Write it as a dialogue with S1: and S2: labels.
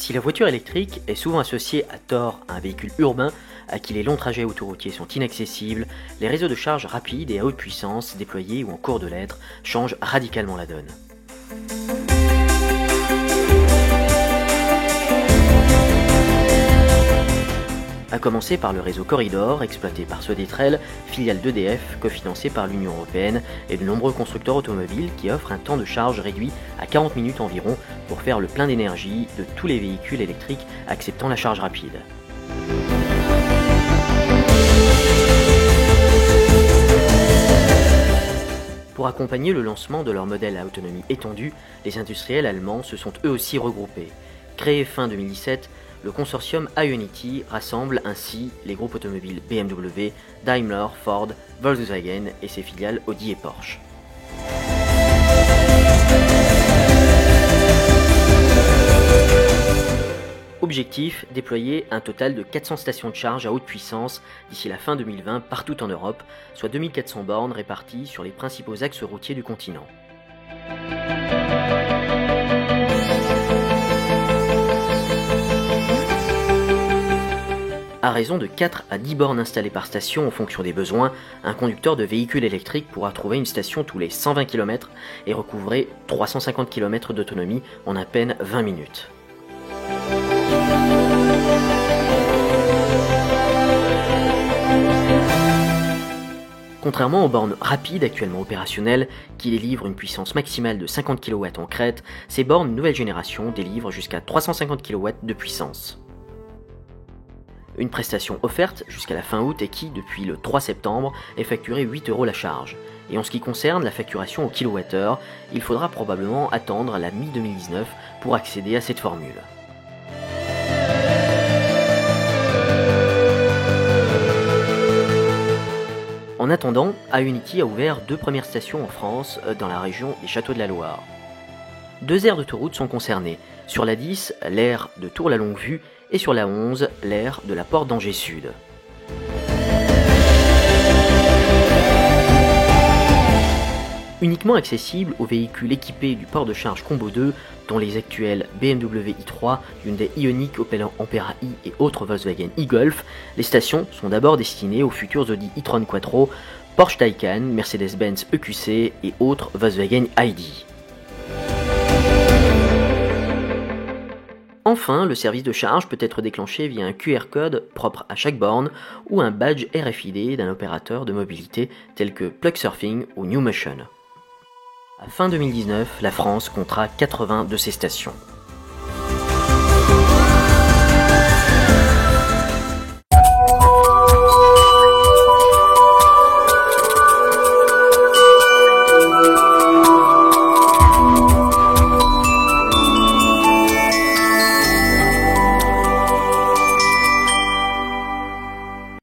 S1: Si la voiture électrique est souvent associée à tort à un véhicule urbain à qui les longs trajets autoroutiers sont inaccessibles, les réseaux de charge rapides et à haute puissance déployés ou en cours de l'être changent radicalement la donne. À commencer par le réseau Corridor, exploité par Sodetrel, filiale d'EDF, cofinancé par l'Union européenne, et de nombreux constructeurs automobiles qui offrent un temps de charge réduit à 40 minutes environ pour faire le plein d'énergie de tous les véhicules électriques acceptant la charge rapide. Pour accompagner le lancement de leur modèle à autonomie étendue, les industriels allemands se sont eux aussi regroupés. Créé fin 2017, le consortium Ionity rassemble ainsi les groupes automobiles BMW, Daimler, Ford, Volkswagen et ses filiales Audi et Porsche. Objectif, déployer un total de 400 stations de charge à haute puissance d'ici la fin 2020 partout en Europe, soit 2400 bornes réparties sur les principaux axes routiers du continent. À raison de 4 à 10 bornes installées par station en fonction des besoins, un conducteur de véhicule électrique pourra trouver une station tous les 120 km et recouvrer 350 km d'autonomie en à peine 20 minutes. Contrairement aux bornes rapides actuellement opérationnelles, qui délivrent une puissance maximale de 50 kW en crête, ces bornes nouvelle génération délivrent jusqu'à 350 kW de puissance. Une prestation offerte jusqu'à la fin août et qui, depuis le 3 septembre, est facturée 8 € la charge. Et en ce qui concerne la facturation au kWh, il faudra probablement attendre la mi-2019 pour accéder à cette formule. En attendant, Ionity a ouvert 2 premières stations en France dans la région des Châteaux de la Loire. 2 aires d'autoroute sont concernées, sur la 10, l'aire de Tours-la-Longue-Vue, et sur la 11, l'aire de la Porte d'Angers Sud. Uniquement accessible aux véhicules équipés du port de charge Combo 2, dont les actuels BMW i3, Hyundai Ioniq, Opel Ampera i et autres Volkswagen e-Golf, les stations sont d'abord destinées aux futurs Audi e-tron Quattro, Porsche Taycan, Mercedes-Benz EQC et autres Volkswagen ID. Enfin, le service de charge peut être déclenché via un QR code propre à chaque borne ou un badge RFID d'un opérateur de mobilité tel que Plugsurfing ou NewMotion. À fin 2019, la France comptera 80 de ces stations.